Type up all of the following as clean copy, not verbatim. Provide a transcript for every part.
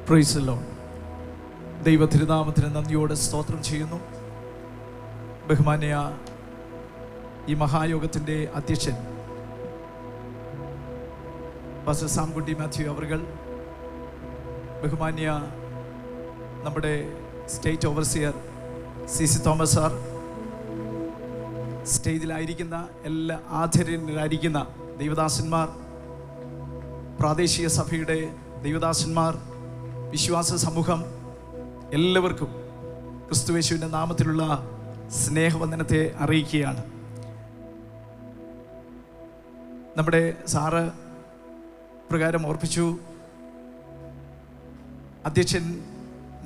Price the Lord. ദൈവ തിരുനാമത്തിന് നന്ദിയോടെ സ്തോത്രം ചെയ്യുന്നു. ബഹുമാന്യ ഈ മഹായോഗത്തിൻ്റെ അധ്യക്ഷൻ പാസ്റ്റർ സാംകുട്ടി മാത്യു അവർകൾ, ബഹുമാന്യ നമ്മുടെ state overseer CC Thomas sir, സ്റ്റേജിലായിരിക്കുന്ന എല്ലാ ആദരണീയരായിരിക്കുന്ന ദൈവദാസന്മാർ, പ്രാദേശിക സഭയുടെ ദൈവദാസന്മാർ, വിശ്വാസ സമൂഹം, എല്ലാവർക്കും ക്രിസ്തുയേശുവിൻ്റെ നാമത്തിലുള്ള സ്നേഹവന്ദനത്തെ അറിയിക്കുകയാണ്. നമ്മുടെ സാറ് പ്രകാരം ഓർപ്പിച്ചു, അധ്യക്ഷൻ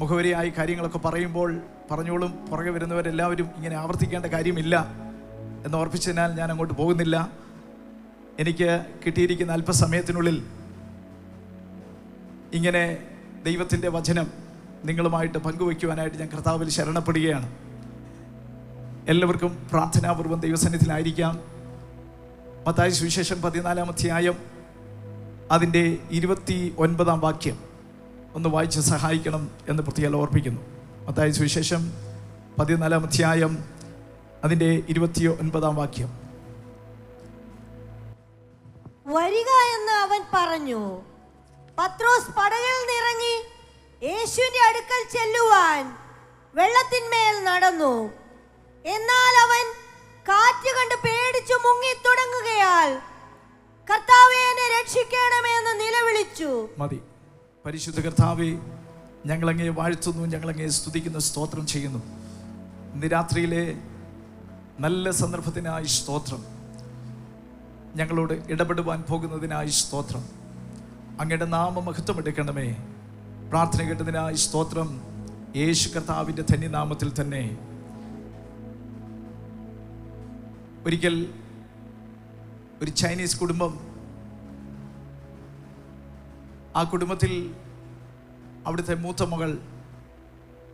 മുഖവരിയായി കാര്യങ്ങളൊക്കെ പറയുമ്പോൾ പറഞ്ഞോളും, പുറകെ വരുന്നവരെല്ലാവരും ഇങ്ങനെ ആവർത്തിക്കേണ്ട കാര്യമില്ല എന്ന് ഓർപ്പിച്ചതിനാൽ ഞാൻ അങ്ങോട്ട് പോകുന്നില്ല. എനിക്ക് കിട്ടിയിരിക്കുന്ന അല്പസമയത്തിനുള്ളിൽ ഇങ്ങനെ ദൈവത്തിൻ്റെ വചനം നിങ്ങളുമായിട്ട് പങ്കുവയ്ക്കുവാനായിട്ട് ഞാൻ കർത്താവിൽ ശരണപ്പെടുകയാണ്. എല്ലാവർക്കും പ്രാർത്ഥനാപൂർവ്വം ദൈവസന്നിധിയിലായിരിക്കാം. മത്തായി സുവിശേഷം 14-ാം അധ്യായം അതിൻ്റെ 29-ാം വാക്യം ഒന്ന് വായിച്ച് സഹായിക്കണം എന്ന് പ്രത്യേകം ഓർപ്പിക്കുന്നു. മത്തായി സുവിശേഷം 14-ാം അധ്യായം അതിൻ്റെ 29-ാം വാക്യം. വരിക എന്ന് അവൻ പറഞ്ഞു. പത്രോസ് പടകിൽ നിറങ്ങി യേശുവിന്റെ അടുക്കൽ ചെല്ലുവാൻ വെള്ളത്തിന്മേൽ നടന്നു. എന്നാൽ അവൻ കാറ്റ് കണ്ട് പേടിച്ചു മുങ്ങി തുടങ്ങുകയാൽ കർത്താവേ, എന്നെ രക്ഷിക്കണമേ എന്ന് നിലവിളിച്ചു. മതി. പരിശുദ്ധ കർത്താവേ, ഞങ്ങളങ്ങേ വാഴ്ത്തുന്നു, ഞങ്ങളങ്ങേ സ്തുതിക്കുന്നു, സ്തോത്രം ചെയ്യുന്നു. ഇന്ന് രാത്രിയിലെ നല്ല സന്ദർഭത്തിനായി സ്തോത്രം. ഞങ്ങളോട് ഇടപെടുവാൻ പോകുന്നതിനായി സ്തോത്രം. അങ്ങയുടെ നാമം മഹത്വം എടുക്കണമേ. പ്രാർത്ഥന കേട്ടതിനായി സ്തോത്രം. യേശു കർത്താവിൻ്റെ ധന്യനാമത്തിൽ തന്നെ. ഒരിക്കൽ ഒരു ചൈനീസ് കുടുംബം, ആ കുടുംബത്തിൽ അവിടുത്തെ മൂത്ത മകൾ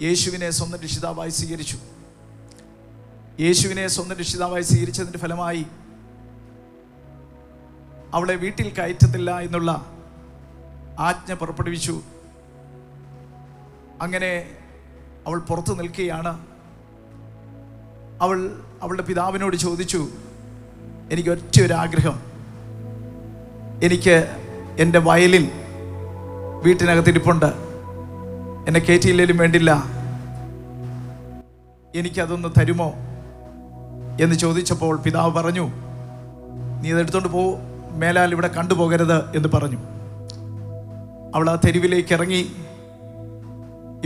യേശുവിനെ സ്വന്തം രക്ഷിതാവായി സ്വീകരിച്ചു. യേശുവിനെ സ്വന്തം രക്ഷിതാവായി സ്വീകരിച്ചതിൻ്റെ ഫലമായി അവളെ വീട്ടിൽ കയറ്റത്തില്ല എന്നുള്ള ആജ്ഞ പുറപ്പെടുവിച്ചു. അങ്ങനെ അവൾ പുറത്തു നിൽക്കുകയാണ്. അവളുടെ പിതാവിനോട് ചോദിച്ചു, എനിക്ക് ഒറ്റയൊരാഗ്രഹം, എനിക്ക് എൻ്റെ വയലിൻ വീട്ടിനകത്തിരിപ്പുണ്ട്, എന്നെ കയറ്റിയില്ലേലും വേണ്ടില്ല, എനിക്കതൊന്ന് തരുമോ എന്ന് ചോദിച്ചപ്പോൾ പിതാവ് പറഞ്ഞു, നീ അതെടുത്തോണ്ട് പോ, മേലാൽ ഇവിടെ കണ്ടുപോകരുത് എന്ന് പറഞ്ഞു. അവൾ ആ തെരുവിലേക്ക് ഇറങ്ങി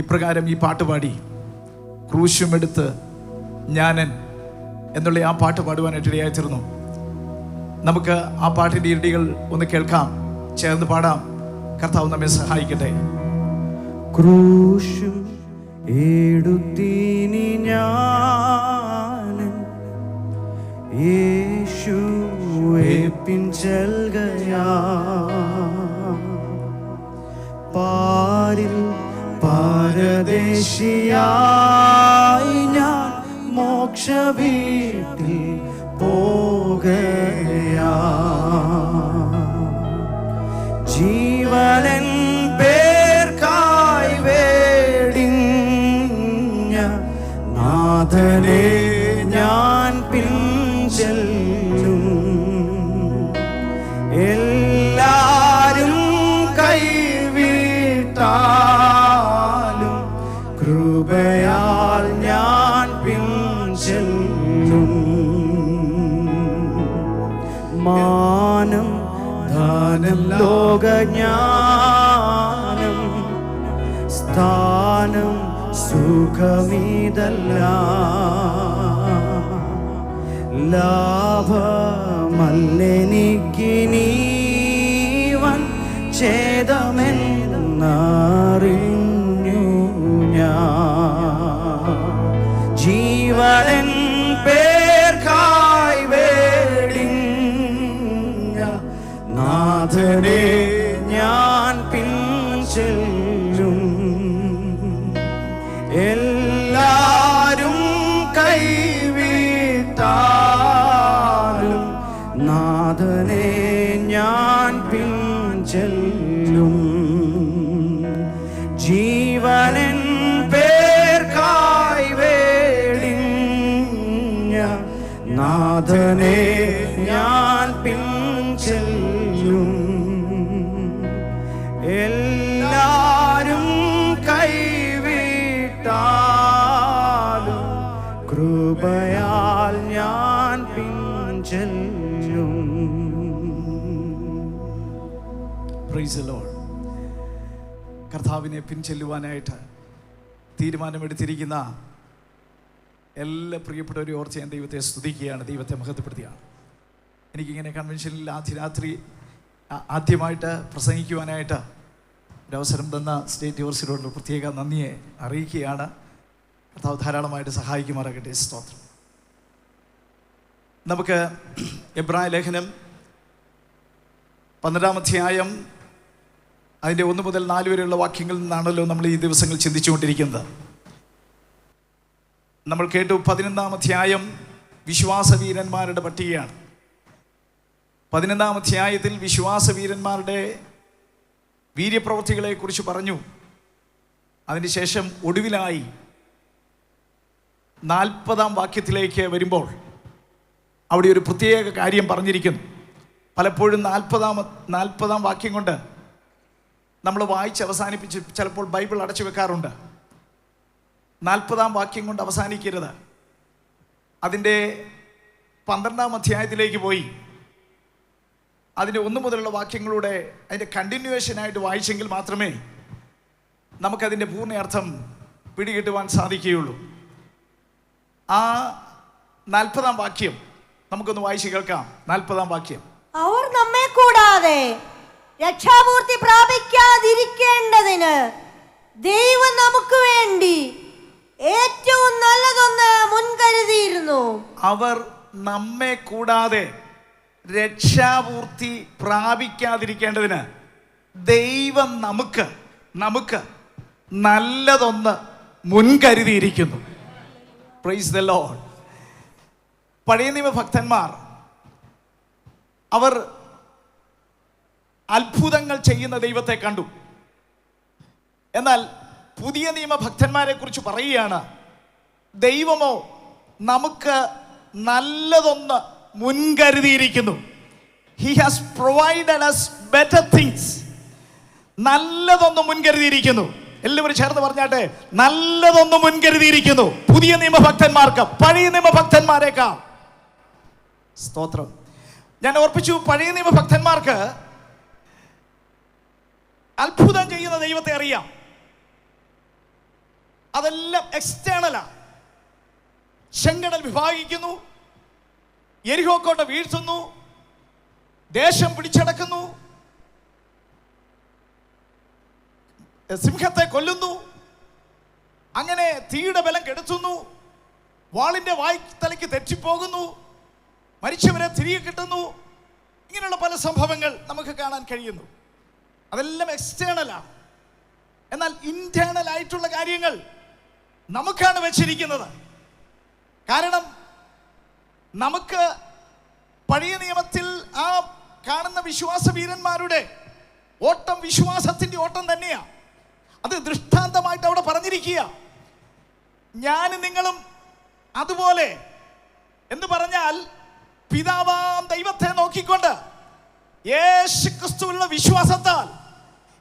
ഇപ്രകാരം ഈ പാട്ട് പാടി. ക്രൂശുമെടുത്ത് ഞാനൻ എന്നുള്ള ആ പാട്ട് പാടുവാനായിട്ട് ഇടയായിത്തീർന്നു. നമുക്ക് ആ പാട്ടിൻ്റെ ഇരടികൾ ഒന്ന് കേൾക്കാം, ചേർന്ന് പാടാം. കർത്താവ് നമ്മെ സഹായിക്കട്ടെ. ക്രൂശും എടുത്തിനി ഞാനൻ യേശുവേ പിൻചെൽകയാ, പാരിൽ പരദേശിയായി ഞാൻ മോക്ഷവീട്ടിൽ പോകയാ, ജീവനൻ പേർക്കായി വേടിഞ്ഞ നാഥനെ ഞാൻ പിൻചെല്ലും. എല്ലാരും കൈവിട്ടാലും കൃപയാൽ ഞാൻ പിൻചെല്ലും. മാനം ധനം ലോകജ്ഞാനം സ്ഥാനം സുഖമിതല്ല, ലാഭമല്ലെനിക്കിനീവൻ ഛേദമെന്നറിഞ്ഞു ഞാൻ, ജീവനൻ പേർക്കായി വേടിഞ്ഞ നാഥനെ ഞാൻ പിൻചെല്ലും. എല്ലാരും കൈവിട്ടാലും നാഥനെ ഞാൻ പിൻചെല്ലും. നാഥനെ ഞാൻ പിൻചെല്ലും. എല്ലാരും കൈവിട്ടാലും കൃപയാൽ ഞാൻ പിൻചെല്ലും. Price the Lord. കർത്താവിനെ പിൻചെല്ലുവാനായിട്ട് തീരുമാനമെടുത്തിരിക്കുന്ന എല്ലാ പ്രിയപ്പെട്ടവരെ ഓർത്ത് ഞാൻ ദൈവത്തെ സ്തുതിക്കുകയാണ്, ദൈവത്തെ മഹത്വപ്പെടുത്തുകയാണ്. എനിക്കിങ്ങനെ കൺവെൻഷനിൽ ആദ്യമായിട്ട് പ്രസംഗിക്കുവാനായിട്ട് ഒരവസരം തന്ന സ്റ്റേറ്റ് യൂണിവേഴ്സിറ്റിയോട് പ്രത്യേക നന്ദിയെ അറിയിക്കുകയാണ്. കർത്താവ് ധാരാളമായിട്ട് സഹായിക്കുമാറാകട്ടെ. സ്തോത്രം. നമുക്ക് എബ്രായ ലേഖനം 12-ാം അധ്യായം അതിൻ്റെ 1 മുതൽ 4 വരെയുള്ള വാക്യങ്ങളിൽ നിന്നാണല്ലോ നമ്മൾ ഈ ദിവസങ്ങൾ ചിന്തിച്ചുകൊണ്ടിരിക്കുന്നത്. നമ്മൾ കേട്ടു 11-ാം അധ്യായം വിശ്വാസവീരന്മാരുടെ പട്ടികയാണ്. 11-ാം അധ്യായത്തിൽ വിശ്വാസവീരന്മാരുടെ വീര്യപ്രവൃത്തികളെ കുറിച്ച് പറഞ്ഞു. അതിനുശേഷം ഒടുവിലായി 40-ാം വാക്യത്തിലേക്ക് വരുമ്പോൾ അവിടെ ഒരു പ്രത്യേക കാര്യം പറഞ്ഞിരിക്കുന്നു. പലപ്പോഴും 40-ാം വാക്യം കൊണ്ട് നമ്മൾ വായിച്ച് അവസാനിപ്പിച്ച് ചിലപ്പോൾ ബൈബിൾ അടച്ചു വെക്കാറുണ്ട്. 40-ാം വാക്യം കൊണ്ട് അവസാനിക്കരുത്. അതിൻ്റെ 12-ാം അധ്യായത്തിലേക്ക് പോയി അതിൻ്റെ 1 മുതലുള്ള വാക്യങ്ങളുടെ അതിൻ്റെ കണ്ടിന്യൂവേഷനായിട്ട് വായിച്ചെങ്കിൽ മാത്രമേ നമുക്കതിൻ്റെ പൂർണ്ണ അർത്ഥം പിടികിട്ടുവാൻ സാധിക്കുകയുള്ളൂ. ആ 40-ാം വാക്യം നമുക്കൊന്ന് വായിച്ച് കേൾക്കാം. 40-ാം വാക്യം. അവർ നമ്മെ കൂടാതെ രക്ഷാപൂർത്തി പ്രാപിക്കാതിരിക്കേണ്ടതിന് ദൈവം നമുക്ക് വേണ്ടി ഏറ്റവും നല്ലതൊന്ന് മുൻകരുതിയിരുന്നു. അവർ നമ്മെ കൂടാതെ രക്ഷാപൂർത്തി പ്രാപിക്കാതിരിക്കേണ്ടതിന് ദൈവം നമുക്ക് നല്ലതൊന്ന് മുൻകരുതിയിരിക്കുന്നു. Praise the Lord. പഴയ നിയമ ഭക്തന്മാർ അവർ അത്ഭുതങ്ങൾ ചെയ്യുന്ന ദൈവത്തെ കണ്ടു. എന്നാൽ പുതിയ നിയമ ഭക്തന്മാരെ കുറിച്ച് പറയുകയാണ്, ദൈവമോ നമുക്ക് നല്ലതൊന്ന് മുൻകരുതിയിരിക്കുന്നു. He has provided us better things. നല്ലതൊന്ന് മുൻകരുതിയിരിക്കുന്നു. എല്ലാവരും ചേർന്ന് പറഞ്ഞാട്ടെ, നല്ലതൊന്ന് മുൻകരുതിയിരിക്കുന്നു പുതിയ നിയമഭക്തന്മാർക്ക് പഴയ നിയമഭക്തന്മാരെക്കാൾ. സ്തോത്രം. ഞാൻ ഓർപ്പിച്ചു, പഴയ നിയമഭക്തന്മാർക്ക് അത്ഭുതം ചെയ്യുന്ന ദൈവത്തെ അറിയാം. അതെല്ലാം എക്സ്റ്റേണലാ. ചെങ്കടൽ വിഭാഗിക്കുന്നു, യെരിഹോ കോട്ട വീഴ്ത്തുന്നു, ദേശം പിടിച്ചടക്കുന്നു, സിംഹത്തെ കൊല്ലുന്നു, അങ്ങനെ തീയുടെ ബലം കെടുത്തുന്നു, വാളിന്റെ വായ്ത്തലയ്ക്ക് തെറ്റിപ്പോകുന്നു, മരിച്ചവരെ തിരികെ കിട്ടുന്നു. ഇങ്ങനെയുള്ള പല സംഭവങ്ങൾ നമുക്ക് കാണാൻ കഴിയുന്നു. അതെല്ലാം എക്സ്റ്റേണലാണ്. എന്നാൽ ഇന്റേണൽ ആയിട്ടുള്ള കാര്യങ്ങൾ നമുക്കാണ് വെച്ചിരിക്കുന്നത്. കാരണം നമുക്ക് പഴയ നിയമത്തിൽ ആ കാണുന്ന വിശ്വാസ വീരന്മാരുടെ ഓട്ടം വിശ്വാസത്തിന്റെ ഓട്ടം തന്നെയാണ്. അത് ദൃഷ്ടാന്തമായിട്ട് അവിടെ പറഞ്ഞിരിക്കുക. ഞാനും നിങ്ങളും അതുപോലെ എന്ന് പറഞ്ഞാൽ പിതാവാം ദൈവത്തെ നോക്കിക്കൊണ്ട് യേശുക്രിസ്തുവിലുള്ള വിശ്വാസത്താൽ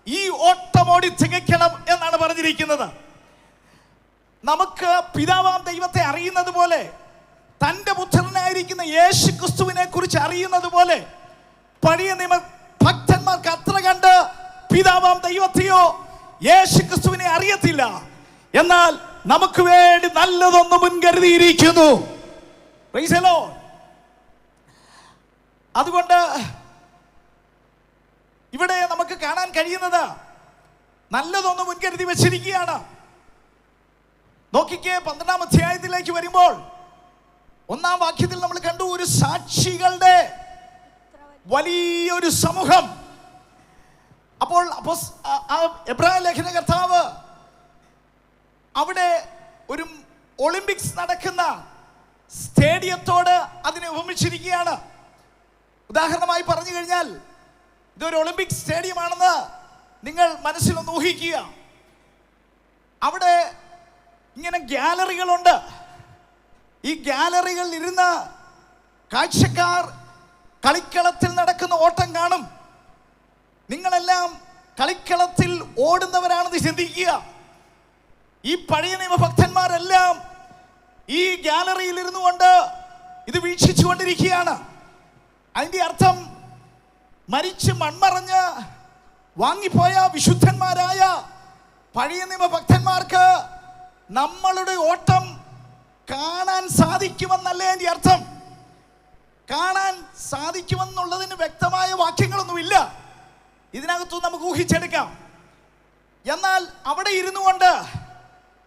ഈ ഓട്ടമോടി തികയ്ക്കണം എന്നാണ് പറഞ്ഞിരിക്കുന്നത്. നമുക്ക് പിതാവാം ദൈവത്തെ അറിയുന്നത് പോലെ, തൻ്റെ പുത്രനായിരിക്കുന്ന യേശുക്രിസ്തുവിനെ കുറിച്ച് അറിയുന്നത് പോലെ പഴയ നിയമ ഭക്തന്മാർക്ക് അത്ര കണ്ട് പിതാവാം ദൈവത്തെയോ യേശുക്രിസ്തുവിനെ അറിയത്തില്ല. എന്നാൽ നമുക്ക് വേണ്ടി നല്ലതൊന്ന് മുൻകരുതിയിരിക്കുന്നു. Praise the Lord. അതുകൊണ്ട് ഇവിടെ നമുക്ക് കാണാൻ കഴിയുന്നത് നല്ലതൊന്ന് മുൻകരുതി വെച്ചിരിക്കുകയാണ്. നോക്കിക്കേ, 12-ാം അധ്യായത്തിലേക്ക് വരുമ്പോൾ 1-ാം വാക്യത്തിൽ നമ്മൾ കണ്ടു, ഒരു സാക്ഷികളുടെ വലിയൊരു സമൂഹം. അപ്പോൾ എബ്രായ ലേഖന കർത്താവ് അവിടെ ഒരു ഒളിമ്പിക്സ് നടക്കുന്ന സ്റ്റേഡിയത്തോട് അതിനെ ഉപമിച്ചിരിക്കുകയാണ്. ഉദാഹരണമായി പറഞ്ഞു കഴിഞ്ഞാൽ ഇതൊരു ഒളിമ്പിക് സ്റ്റേഡിയമാണെന്ന് നിങ്ങൾ മനസ്സിലൊന്ന് ഊഹിക്കുക. അവിടെ ഇങ്ങനെ ഗ്യാലറികളുണ്ട്. ഈ ഗ്യാലറികളിൽ ഇരുന്ന് കാഴ്ചക്കാർ കളിക്കളത്തിൽ നടക്കുന്ന ഓട്ടം കാണും. നിങ്ങളെല്ലാം കളിക്കളത്തിൽ ഓടുന്നവരാണെന്ന് ചിന്തിക്കുക. ഈ പഴയ നിയമഭക്തന്മാരെല്ലാം ഈ ഗാലറിയിൽ ഇരുന്നു കൊണ്ട് ഇത് വീക്ഷിച്ചു കൊണ്ടിരിക്കുകയാണ്. അതിൻ്റെ അർത്ഥം മരിച്ച് മൺമറഞ്ഞ് വാങ്ങിപ്പോയ വിശുദ്ധന്മാരായ പഴയ നിയമഭക്തന്മാർക്ക് നമ്മളുടെ ഓട്ടം കാണാൻ സാധിക്കുമെന്നല്ലേ അതിൻ്റെ അർത്ഥം. കാണാൻ സാധിക്കുമെന്നുള്ളതിന് വ്യക്തമായ വാക്യങ്ങളൊന്നുമില്ല, ഇതിനകത്തു നമുക്ക് ഊഹിച്ചെടുക്കാം. എന്നാൽ അവിടെ ഇരുന്നു കൊണ്ട്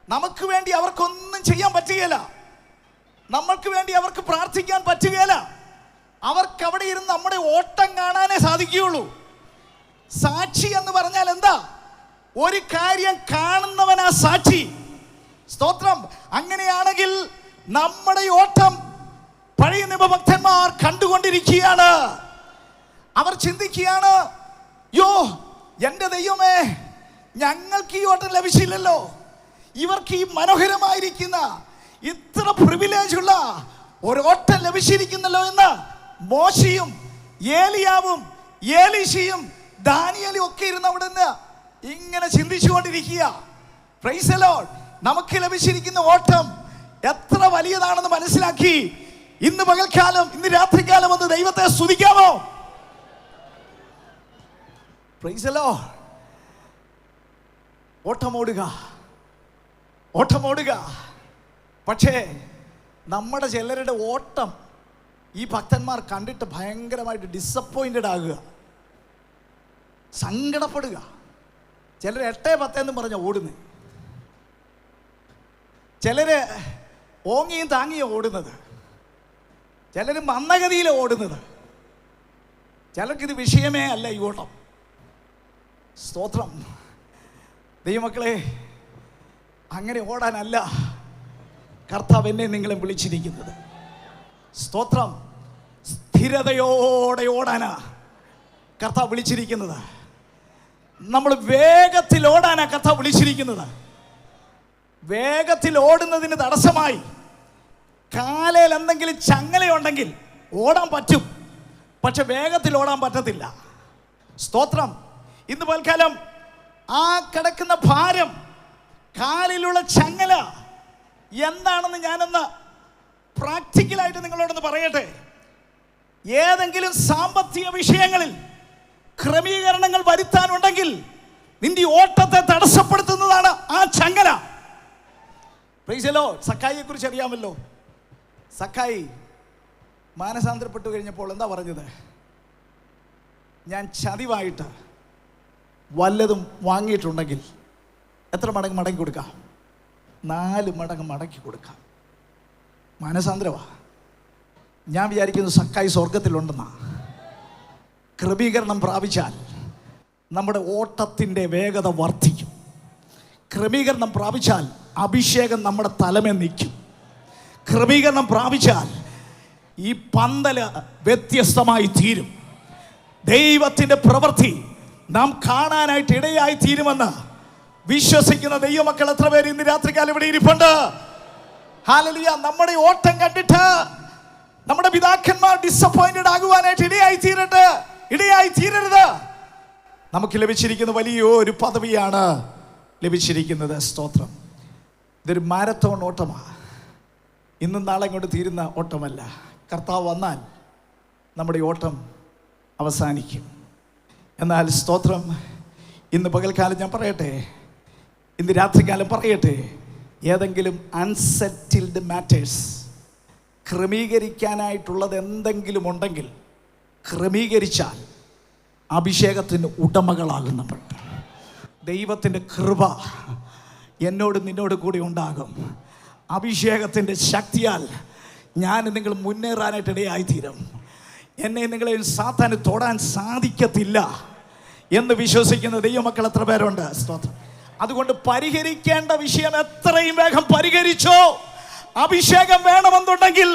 നമുക്ക് വേണ്ടി അവർക്കൊന്നും ചെയ്യാൻ പറ്റുകയില്ല, നമ്മൾക്ക് വേണ്ടി അവർക്ക് പ്രാർത്ഥിക്കാൻ പറ്റുകയില്ല. അവർക്ക് അവിടെ ഇരുന്ന് നമ്മുടെ ഓട്ടം കാണാനേ സാധിക്കുകയുള്ളൂ. സാക്ഷി എന്ന് പറഞ്ഞാൽ എന്താ? ഒരു കാര്യം കാണുന്നവനാ സാക്ഷി. സ്തോത്രം. അങ്ങനെയാണെങ്കിൽ നമ്മുടെ ഓട്ടം പഴയ നിയമഭക്തന്മാർ കണ്ടുകൊണ്ടിരിക്കുകയാണ്. അവർ ചിന്തിക്കുകയാണ്, യോ എൻ്റെ ദൈവമേ, ഞങ്ങൾക്ക് ഈ ഓട്ടം ലഭിച്ചില്ലല്ലോ, ഇവർക്ക് ഈ മനോഹരമായിരിക്കുന്ന ഇത്ര പ്രിവിലേജ് ഉള്ള ഒരോട്ടം ലഭിച്ചിരിക്കുന്നല്ലോ എന്ന് മോശയും ഏലിയാവും ഏലീശയും ദാനിയേലും ഒക്കെ ഇരുന്ന് അവിടെ നിന്ന് ഇങ്ങനെ ചിന്തിച്ചുകൊണ്ടിരിക്കുക. Price the Lord. നമുക്ക് ലഭിച്ചിരിക്കുന്ന ഓട്ടം എത്ര വലിയതാണെന്ന് മനസ്സിലാക്കി ഇന്ന് പകൽക്കാലം, ഇന്ന് രാത്രികാലം ഒന്ന് ദൈവത്തെ സ്തുതിക്കാമോ? Praise the Lord. ഓട്ടമോടുക, ഓട്ടമോടുക. പക്ഷേ നമ്മുടെ ചിലരുടെ ഓട്ടം ഈ ഭക്തന്മാർ കണ്ടിട്ട് ഭയങ്കരമായിട്ട് ഡിസപ്പോയിൻറ്റഡ് ആകുക, സങ്കടപ്പെടുക. ചിലർ 8-10 എന്ന് പറഞ്ഞ ഓടുന്നത്, ചിലര് ഓങ്ങിയും താങ്ങിയും ഓടുന്നത്, ചിലർ മന്ദഗതിയിൽ ഓടുന്നത്. ചിലർക്കിത് വിഷയമേ അല്ല ഈ ഓട്ടം. സ്തോത്രം. ദൈവമക്കളെ, അങ്ങനെ ഓടാനല്ല കർത്താവ് എന്നെ നിങ്ങളെ വിളിച്ചിരിക്കുന്നത്. സ്തോത്രം. സ്ഥിരതയോടെ ഓടാനാ കർത്താവ് വിളിച്ചിരിക്കുന്നത്. നമ്മൾ വേഗത്തിൽ ഓടാനാ കർത്താവ് വിളിച്ചിരിക്കുന്നത്. വേഗത്തിൽ ഓടുന്നതിന് തടസ്സമായി കാലയിൽ എന്തെങ്കിലും ചങ്ങലയുണ്ടെങ്കിൽ ഓടാൻ പറ്റും, പക്ഷെ വേഗത്തിൽ ഓടാൻ പറ്റത്തില്ല. സ്തോത്രം. ഇന്ന് പൽക്കാലം ആ കിടക്കുന്ന ഭാരം, കാലിലുള്ള ചങ്ങല എന്താണെന്ന് ഞാനൊന്ന് പ്രാക്ടിക്കലായിട്ട് നിങ്ങളോടൊന്ന് പറയട്ടെ. ഏതെങ്കിലും സാമ്പത്തിക വിഷയങ്ങളിൽ ക്രമീകരണങ്ങൾ വരുത്താനുണ്ടെങ്കിൽ നിന്റെ ഓട്ടത്തെ തടസ്സപ്പെടുത്തുന്നതാണ് ആ ചങ്ങല. Price the Lord. സക്കായിയെ കുറിച്ച് അറിയാമല്ലോ. സക്കായി മാനസാന്തരപ്പെട്ടു കഴിഞ്ഞപ്പോൾ എന്താ പറഞ്ഞത്? ഞാൻ ചതിവായിട്ട് വല്ലതും വാങ്ങിയിട്ടുണ്ടെങ്കിൽ എത്ര മടങ്ങ് മടങ്ങി കൊടുക്കാം? 4 മടങ്ങ് മടക്കി കൊടുക്കാം. മാനസാന്തരവാ. ഞാൻ വിചാരിക്കുന്നു സക്കായി സ്വർഗത്തിലുണ്ടെന്നാ. ക്രമീകരണം പ്രാപിച്ചാൽ നമ്മുടെ ഓട്ടത്തിൻ്റെ വേഗത വർദ്ധിക്കും. ക്രമീകരണം പ്രാപിച്ചാൽ അഭിഷേകം നമ്മുടെ തലമേ നിൽക്കും. ക്രമീകരണം പ്രാപിച്ചാൽ ഈ പന്തല് വ്യത്യസ്തമായി തീരും. ദൈവത്തിൻ്റെ പ്രവൃത്തി നാം കാണാനായിട്ട് ഇടയായി തീരുമെന്ന് വിശ്വസിക്കുന്ന ദൈവമക്കൾ എത്ര പേര് ഇന്ന് രാത്രികാലം ഇവിടെ ഇരിപ്പുണ്ട്? ഹല്ലേലൂയ. നമ്മുടെ ഓട്ടം കണ്ടിട്ട് നമ്മുടെ പിതാക്കന്മാർ ഡിസപ്പോയിന്റഡ് ആകുവാനായിട്ട് ഇടയായി തീരരുത്. നമുക്ക് ലഭിച്ചിരിക്കുന്ന വലിയൊരു പദവിയാണ് ലഭിച്ചിരിക്കുന്നത്. സ്തോത്രം. ഇതൊരു മാരത്തോൺ ഓട്ടമാണ്. ഇന്നും നാളെ കൊണ്ട് തീരുന്ന ഓട്ടമല്ല. കർത്താവ് വന്നാൽ നമ്മുടെ ഓട്ടം അവസാനിക്കും. എന്നാൽ സ്തോത്രം, ഇന്ന് പകൽക്കാലം ഞാൻ പറയട്ടെ, ഇന്ന് രാത്രികാലം പറയട്ടെ, ഏതെങ്കിലും അൺസെറ്റിൽഡ് മാറ്റേഴ്സ് ക്രമീകരിക്കാനായിട്ടുള്ളത് എന്തെങ്കിലും ഉണ്ടെങ്കിൽ ക്രമീകരിച്ചാൽ അഭിഷേകത്തിന് ഉടമകളാകും നമ്മൾ. ദൈവത്തിൻ്റെ കൃപ എന്നോട് നിന്നോട് കൂടി ഉണ്ടാകും. അഭിഷേകത്തിൻ്റെ ശക്തിയാൽ ഞാൻ നിങ്ങൾ മുന്നേറാനായിട്ട് ഇടയായിത്തീരും. എന്നെ നിങ്ങളെ സാത്താന് തൊടാൻ സാധിക്കത്തില്ല എന്ന് വിശ്വസിക്കുന്ന ദൈവമക്കൾ എത്ര പേരുണ്ട്? സ്തോത്രം. അതുകൊണ്ട് പരിഹരിക്കേണ്ട വിഷയം എത്രയും വേഗം പരിഹരിച്ചോ. അഭിഷേകം വേണമെന്നുണ്ടെങ്കിൽ,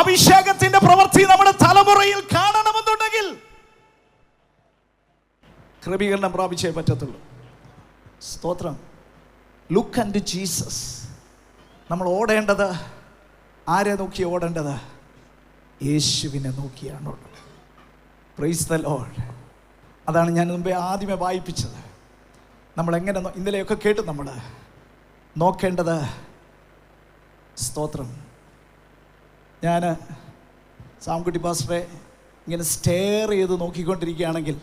അഭിഷേകത്തിന്റെ പ്രവൃത്തി നമ്മുടെ തലമുറയിൽ കാണണമെന്നുണ്ടെങ്കിൽ ക്രമീകരണം പ്രാപിച്ചേ പറ്റത്തുള്ളൂ. സ്തോത്രം. Look and Jesus. നമ്മൾ ഓടേണ്ടത് ആരെ നോക്കി ഓടേണ്ടത്? യേശുവിനെ നോക്കിയാണുള്ളത്. Praise the Lord. അതാണ് ഞാൻ മുമ്പേ ആദ്യമേ വായിപ്പിച്ചത്. നമ്മളെങ്ങനെ ഇന്നലെയൊക്കെ കേട്ടു നമ്മൾ നോക്കേണ്ടത്. സ്തോത്രം. ഞാൻ സാംകുട്ടി പാസ്റ്ററെ ഇങ്ങനെ സ്റ്റെയർ ചെയ്ത് നോക്കിക്കൊണ്ടിരിക്കുകയാണെങ്കിൽ,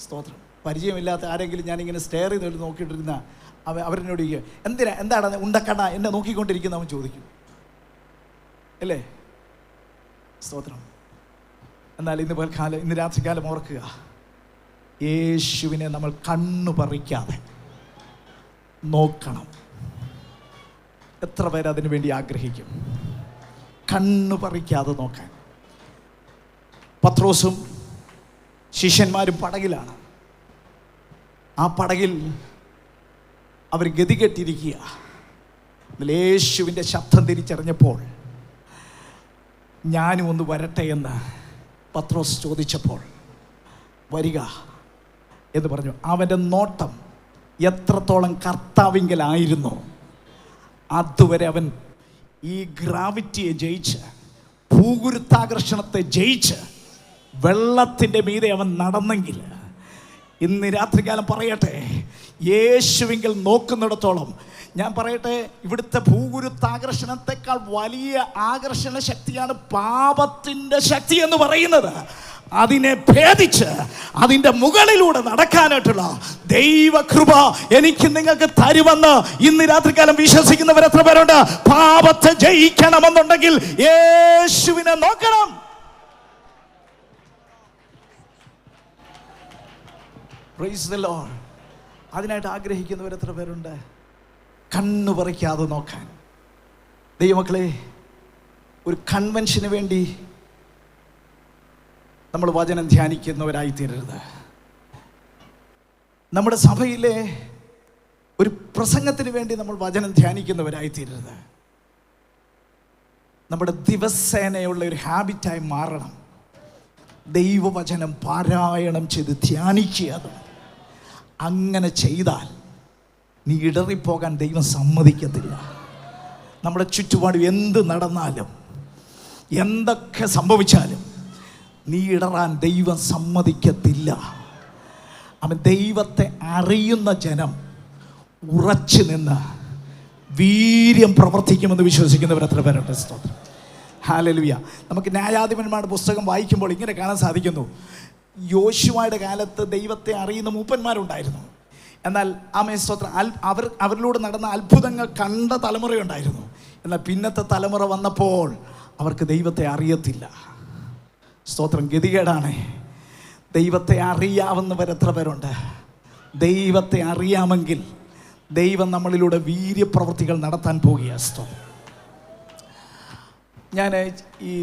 സ്തോത്രം, പരിചയമില്ലാത്ത ആരെങ്കിലും ഞാനിങ്ങനെ സ്റ്റെയർ ചെയ്ത് നോക്കിയിട്ടിരുന്ന അവരെന്നോട് ചോദിക്കുക, എന്താണ് ഉണ്ടക്കണ്ണ എന്നെ നോക്കിക്കൊണ്ടിരിക്കുന്ന അവൻ ചോദിക്കും, അല്ലേ? സ്തോത്രം. എന്നാൽ ഇന്ന് രാത്രികാലം ഓർക്കുക, യേശുവിനെ നമ്മൾ കണ്ണു പറിക്കാതെ നോക്കണം. എത്ര പേര് അതിനു വേണ്ടി ആഗ്രഹിക്കും? കണ്ണു പറിക്കാതെ നോക്കാൻ. പത്രോസും ശിഷ്യന്മാരും പടകിലാണ്. ആ പടകിൽ അവർ ഗതികെട്ടിരിക്കുക. യേശുവിൻ്റെ ശബ്ദം തിരിച്ചറിഞ്ഞപ്പോൾ, ഞാനും ഒന്ന് വരട്ടെ എന്ന് പത്രോസ് ചോദിച്ചപ്പോൾ, വരിക എന്ന് പറഞ്ഞു. അവൻ്റെ നോട്ടം എത്രത്തോളം കർത്താവിങ്കലായിരുന്നു, അതുവരെ അവൻ ഈ ഗ്രാവിറ്റിയെ ജയിച്ച്, ഭൂഗുരുത്വാകർഷണത്തെ ജയിച്ച് വെള്ളത്തിൻ്റെ മീതെ അവൻ നടന്നെങ്കിൽ, ഇന്ന് രാത്രികാലം പറയട്ടെ, യേശുവിങ്കിൽ നോക്കുന്നിടത്തോളം, ഞാൻ പറയട്ടെ, ഇവിടുത്തെ ഭൂഗുരുത്വാകർഷണത്തെക്കാൾ വലിയ ആകർഷണ ശക്തിയാണ് പാപത്തിൻ്റെ ശക്തി എന്ന് പറയുന്നത്. അതിനെ ഭേദിച്ച് അതിൻ്റെ മുകളിലൂടെ നടക്കാനായിട്ടുള്ള ദൈവകൃപ എനിക്ക് നിങ്ങൾക്ക് തരുമെന്ന് ഇന്ന് രാത്രികാലം വിശ്വസിക്കുന്നവർ എത്ര പേരുണ്ട്? പാപത്തെ ജയിക്കണമെന്നുണ്ടെങ്കിൽ യേശുവിനെ നോക്കണം. Price the Lord. അതിനായിട്ട് ആഗ്രഹിക്കുന്നവർ എത്ര പേരുണ്ട്? കണ്ണു പറിക്കാതെ നോക്കാൻ. ദൈവമക്കളെ, ഒരു കൺവെൻഷന് വേണ്ടി നമ്മൾ വചനം ധ്യാനിക്കുന്നവരായി തീരരുത്. നമ്മുടെ സഭയിലെ ഒരു പ്രസംഗത്തിന് വേണ്ടി നമ്മൾ വചനം ധ്യാനിക്കുന്നവരായി തീരരുത്. നമ്മുടെ ദിവസേനയുള്ള ഒരു ഹാബിറ്റായി മാറണം. ദൈവവചനം പാരായണം ചെയ്ത് ധ്യാനിക്കുക. അങ്ങനെ ചെയ്താൽ നീ ഇടറിപ്പോകാൻ ദൈവം സമ്മതിക്കത്തില്ല. നമ്മുടെ ചുറ്റുപാടും എന്ത് നടന്നാലും എന്തൊക്കെ സംഭവിച്ചാലും നീ ഇടറാൻ ദൈവം സമ്മതിക്കത്തില്ല. അവൻ ദൈവത്തെ അറിയുന്ന ജനം ഉറച്ചു നിന്ന് വീര്യം പ്രവർത്തിക്കുമെന്ന് വിശ്വസിക്കുന്നവർ എത്ര പേരുണ്ട്? സ്തോത്രം. ഹല്ലേലൂയ. നമുക്ക് ന്യായാധിപന്മാരുടെ പുസ്തകം വായിക്കുമ്പോൾ ഇങ്ങനെ കാണാൻ സാധിക്കുന്നു. യോശുവയുടെ കാലത്ത് ദൈവത്തെ അറിയുന്ന മൂപ്പന്മാരുണ്ടായിരുന്നു. എന്നാൽ സ്തോത്രം, അവരിലൂടെ നടന്ന അത്ഭുതങ്ങൾ കണ്ട തലമുറയുണ്ടായിരുന്നു. എന്നാൽ പിന്നത്തെ തലമുറ വന്നപ്പോൾ അവർക്ക് ദൈവത്തെ അറിയത്തില്ല. സ്തോത്രം. ഗതികേടാണ്. ദൈവത്തെ അറിയാവുന്നവർ എത്ര പേരുണ്ട്? ദൈവത്തെ അറിയാമെങ്കിൽ ദൈവം നമ്മളിലൂടെ വീര്യപ്രവൃത്തികൾ നടത്താൻ പോകുകയാണ്. സ്തോത്രം. ഞാൻ ഈ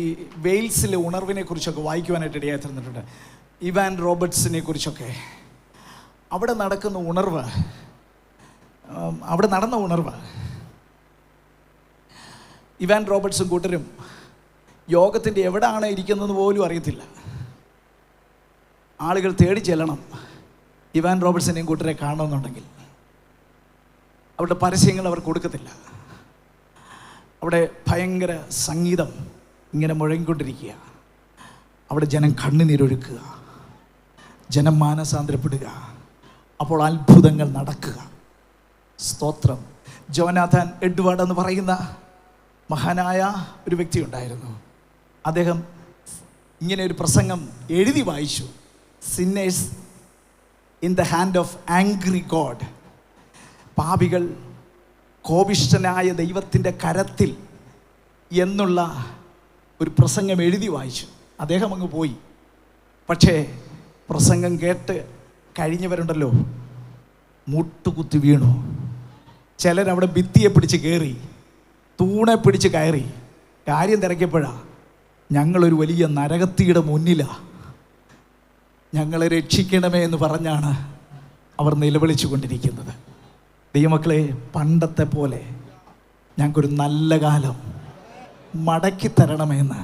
വെയിൽസിലെ ഉണർവിനെ കുറിച്ചൊക്കെ വായിക്കുവാനായിട്ട് ഇടയായി തീർന്നിട്ടുണ്ട്. ഇവാൻ റോബർട്ട്സിനെ കുറിച്ചൊക്കെ. അവിടെ നടക്കുന്ന ഉണർവ്, അവിടെ നടന്ന ഉണർവ്, ഇവാൻ റോബർട്ട്സും കൂട്ടരും യോഗത്തിൻ്റെ എവിടെയാണ് ഇരിക്കുന്നതെന്ന് പോലും അറിയത്തില്ല. ആളുകൾ തേടി ചെല്ലണം ഇവാൻ റോബർട്ട്സിനെയും കൂട്ടരെ കാണണമെന്നുണ്ടെങ്കിൽ. അവരുടെ പരസ്യങ്ങൾ അവർ കൊടുക്കത്തില്ല. അവിടെ ഭയങ്കര സംഗീതം ഇങ്ങനെ മുഴങ്ങിക്കൊണ്ടിരിക്കുക. അവിടെ ജനം കണ്ണുനീരൊഴുക്കുക, ജനം മാനസാന്തരപ്പെടുക. അപ്പോൾ അത്ഭുതങ്ങൾ നടക്കുക. സ്തോത്രം. ജോനാഥാൻ എഡ്വേർഡ് എന്ന് പറയുന്ന മഹാനായ ഒരു വ്യക്തി ഉണ്ടായിരുന്നു. അദ്ദേഹം ഇങ്ങനെ ഒരു പ്രസംഗം എഴുതി വായിച്ചു. Sinners in the hand of angry God. പാപികൾ കോപിഷ്ഠനായ ദൈവത്തിൻ്റെ കരത്തിൽ എന്നുള്ള ഒരു പ്രസംഗം എഴുതി വായിച്ചു. അദ്ദേഹം അങ്ങ് പോയി. പക്ഷേ പ്രസംഗം കേട്ട് കഴിഞ്ഞവരുണ്ടല്ലോ, മുട്ടുകുത്തി വീണു. ചിലരവിടെ ഭിത്തിയെ പിടിച്ച് കയറി, തൂണെ പിടിച്ച് കയറി. കാര്യം തിരക്കിയപ്പോഴാണ് ഞങ്ങളൊരു വലിയ നരകത്തിയുടെ മുന്നിലാണ്, ഞങ്ങളെ രക്ഷിക്കണമേ എന്ന് പറഞ്ഞാണ് അവർ നിലവിളിച്ചു കൊണ്ടിരിക്കുന്നത്. ദൈവമക്കളെ, പണ്ടത്തെ പോലെ ഞങ്ങൾക്കൊരു നല്ല കാലം മടക്കി തരണമെന്ന്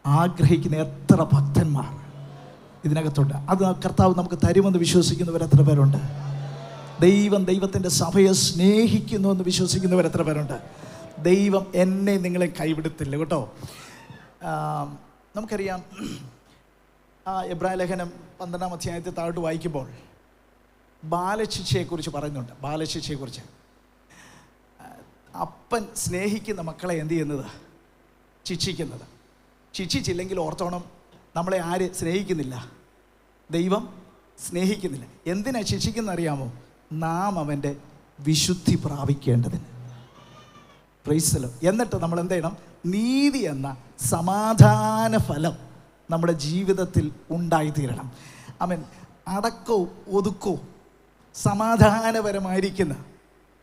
ആഗ്രഹിക്കുന്ന എത്ര ഭക്തന്മാർ ഇതിനകത്തുണ്ട്. അത് കർത്താവ് നമുക്ക് തരുമെന്ന് വിശ്വസിക്കുന്നവർ എത്ര പേരുണ്ട്? ദൈവം ദൈവത്തിൻ്റെ സഭയെ സ്നേഹിക്കുന്നു എന്ന് വിശ്വസിക്കുന്നവർ എത്ര പേരുണ്ട്? ദൈവം എന്നെ നിങ്ങളെ കൈവിടത്തില്ല കേട്ടോ. നമുക്കറിയാം, എബ്രായ ലേഖനം 12-ാം അധ്യായത്തിൽ താഴോട്ട് വായിക്കുമ്പോൾ ബാലശിക്ഷയെക്കുറിച്ച് പറയുന്നുണ്ട്. ബാലശിക്ഷയെക്കുറിച്ച് അപ്പൻ സ്നേഹിക്കുന്ന മക്കളെ എന്ത് ചെയ്യുന്നത്? ശിക്ഷിക്കുന്നത്. ശിക്ഷിച്ചില്ലെങ്കിൽ ഓർത്തോണം, നമ്മളെ ആര് സ്നേഹിക്കുന്നില്ല? ദൈവം സ്നേഹിക്കുന്നില്ല. എന്തിനാ ശിക്ഷിക്കുന്നത് അറിയാമോ? നാം അവൻ്റെ വിശുദ്ധി പ്രാപിക്കേണ്ടതിന്. Price the Lord. എന്നിട്ട് നമ്മൾ എന്ത് ചെയ്യണം? നീതി എന്ന സമാധാന ഫലം നമ്മുടെ ജീവിതത്തിൽ ഉണ്ടായിത്തീരണം. ആമേൻ. അടക്കവും ഒതുക്കവും സമാധാനപരമായിരിക്കുന്ന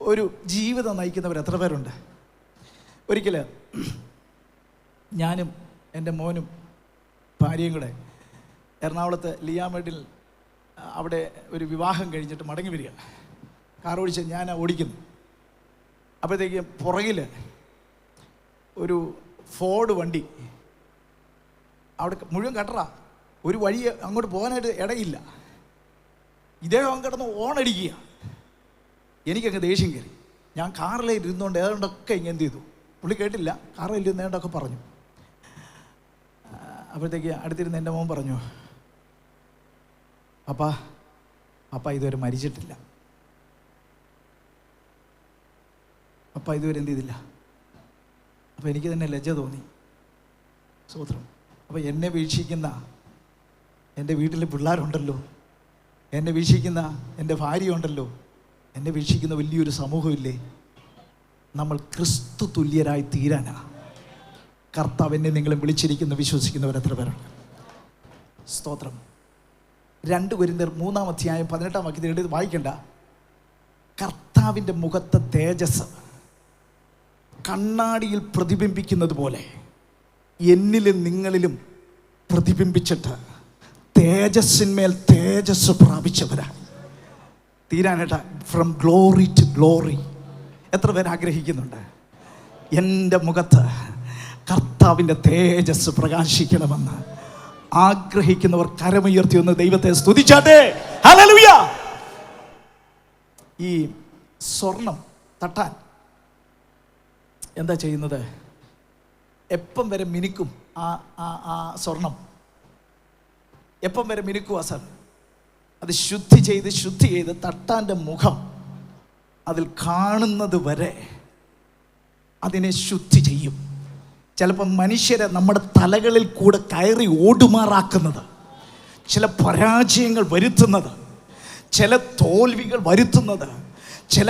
ഒരു ജീവിതം നയിക്കുന്നവർ എത്ര പേരുണ്ട്? ഒരിക്കൽ ഞാനും എൻ്റെ മോനും ഭാര്യയും കൂടെ എറണാകുളത്ത് ലിയാമേഡിൽ അവിടെ ഒരു വിവാഹം കഴിഞ്ഞിട്ട് മടങ്ങി വരിക. കാർ ഓടിച്ച് ഞാൻ ഓടിക്കുന്നു. അപ്പോഴത്തേക്ക് പുറകിൽ ഒരു ഫോർഡ് വണ്ടി, അവിടെ മുഴുവൻ കട്ടറ, ഒരു വഴി അങ്ങോട്ട് പോകാനായിട്ട് ഇടയില്ല. ഇദ്ദേഹം കിടന്ന് ഓണടിക്കുക. എനിക്കങ്ങ് ദേഷ്യം കയറി. ഞാൻ കാറിൽ ഇരുന്നുകൊണ്ട് ഏതാണ്ടൊക്കെ ഇങ്ങനെ എന്ത് ചെയ്തു, പുള്ളി കേട്ടില്ല, കാറിൽ ഇരുന്നേണ്ടൊക്കെ പറഞ്ഞു. അപ്പോഴത്തേക്ക് അടുത്തിരുന്ന് എൻ്റെ മോൻ പറഞ്ഞു, അപ്പ ഇതുവരെ മരിച്ചിട്ടില്ല, അപ്പ ഇതുവരെ എന്ത് ചെയ്തില്ല. അപ്പോൾ എനിക്ക് തന്നെ ലജ്ജ തോന്നി. സ്തോത്രം. അപ്പോൾ എന്നെ വീക്ഷിക്കുന്ന എൻ്റെ വീട്ടിലെ പിള്ളേരുണ്ടല്ലോ, എന്നെ വീക്ഷിക്കുന്ന എൻ്റെ ഭാര്യ ഉണ്ടല്ലോ, എന്നെ വീക്ഷിക്കുന്ന വലിയൊരു സമൂഹമില്ലേ, നമ്മൾ ക്രിസ്തു തുല്യരായി തീരാനാ കർത്താവ് എന്നെ നിങ്ങളെ വിളിച്ചിരിക്കുന്ന വിശ്വസിക്കുന്നവർ എത്ര പേരുണ്ട്? സ്തോത്രം. 2 കൊരിന്ത്യർ 3-ാം അധ്യായം 18-ാം വാക്യത്തിൽ വായിക്കണ്ട. കർത്താവിൻ്റെ മുഖത്തെ തേജസ് കണ്ണാടിയിൽ പ്രതിബിംബിക്കുന്നത് പോലെ എന്നിലും നിങ്ങളിലും പ്രതിബിംബിച്ചിട്ട് തേജസ്സിന്മേൽ തേജസ് പ്രാപിച്ചവരാ തീരാനായിട്ട്. From glory to glory. എത്ര പേര് ആഗ്രഹിക്കുന്നുണ്ട് എൻ്റെ മുഖത്ത് കർത്താവിൻ്റെ തേജസ് പ്രകാശിക്കണമെന്ന്? ആഗ്രഹിക്കുന്നവർ കരമുയർത്തി ഒന്ന് ദൈവത്തെ സ്തുതിച്ചാട്ടെ. ഹല്ലേലൂയ. ഈ സ്വർണം തട്ടാൻ എന്താ ചെയ്യുന്നത്? എപ്പം വരെ മിനുക്കും ആ സ്വർണം? എപ്പം വരെ മിനുക്കുക സാർ? അത് ശുദ്ധി ചെയ്ത് തട്ടാൻ്റെ മുഖം അതിൽ കാണുന്നത് വരെ അതിനെ ശുദ്ധി ചെയ്യും. ചിലപ്പോൾ മനുഷ്യരെ നമ്മുടെ തലകളിൽ കൂടെ കയറി ഓടുമാറാക്കുന്നത്, ചില പരാജയങ്ങൾ വരുത്തുന്നത്, ചില തോൽവികൾ വരുത്തുന്നത്, ചില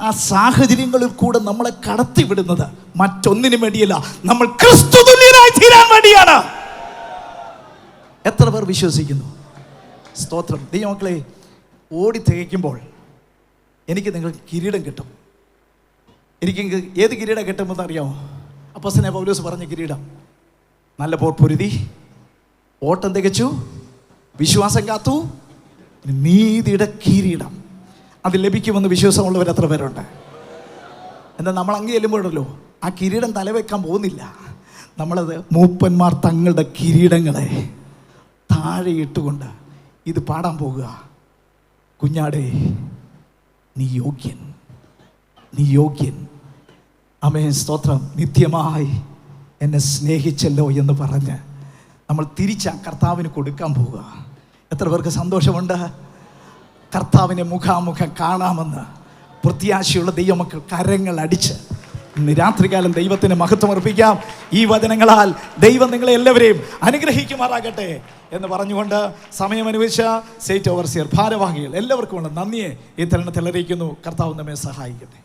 ആ സാഹചര്യങ്ങളിൽ കൂടെ നമ്മളെ കടത്തിവിടുന്നത് മറ്റൊന്നിനും വേണ്ടിയല്ല, നമ്മൾ ക്രിസ്തു തുല്യരായി തീരാൻ വേണ്ടിയാണ്. എത്ര പേർ വിശ്വസിക്കുന്നു? സ്തോത്രം. ദൈവമക്കളെ, ഓടി തികയ്ക്കുമ്പോൾ എനിക്ക് നിങ്ങൾക്ക് കിരീടം കിട്ടും. എനിക്ക് ഏത് കിരീടം കിട്ടുമെന്ന് അറിയാമോ? അപ്പോസ്തലനായ പൗലോസ് പറഞ്ഞ കിരീടം. നല്ല പോർ പൊരുതി, ഓട്ടം തികച്ചു, വിശ്വാസം കാത്തു, നീതിയുടെ കിരീടം അത് ലഭിക്കുമെന്ന് വിശ്വാസമുള്ളവർ എത്ര പേരുണ്ട്? എന്നാൽ നമ്മൾ അങ്ങ് ചെല്ലുമ്പോഴല്ലോ ആ കിരീടം തലവെക്കാൻ പോകുന്നില്ല. നമ്മളത് മൂപ്പന്മാർ തങ്ങളുടെ കിരീടങ്ങളെ താഴെ ഇട്ടുകൊണ്ട് ഇത് പാടാൻ പോകുക. കുഞ്ഞാടേ, നീ യോഗ്യൻ, നീ യോഗ്യൻ. ആമേൻ. സ്തോത്രം. നിത്യമായി എന്നെ സ്നേഹിച്ചല്ലോ എന്ന് പറഞ്ഞ് നമ്മൾ തിരിച്ച് കർത്താവിന് കൊടുക്കാൻ പോവുക. എത്ര പേർക്ക് സന്തോഷമുണ്ട്? കർത്താവിനെ മുഖാമുഖം കാണാമെന്ന് പ്രത്യാശയുള്ള ദൈവമക്കൾ കരങ്ങൾ അടിച്ച് ഇന്ന് രാത്രികാലം ദൈവത്തിന് മഹത്വം അർപ്പിക്കാം. ഈ വചനങ്ങളാൽ ദൈവം നിങ്ങളെ എല്ലാവരെയും അനുഗ്രഹിക്കുമാറാകട്ടെ എന്ന് പറഞ്ഞുകൊണ്ട് സമയം അനുവദിച്ച സ്റ്റേറ്റ് ഓവർസിയർ ഭാരവാഹികൾ എല്ലാവർക്കുമുള്ള നന്ദിയെ ഈ തരുണത്തിൽ അറിയിക്കുന്നു. കർത്താവ് നമ്മെ സഹായിക്കട്ടെ.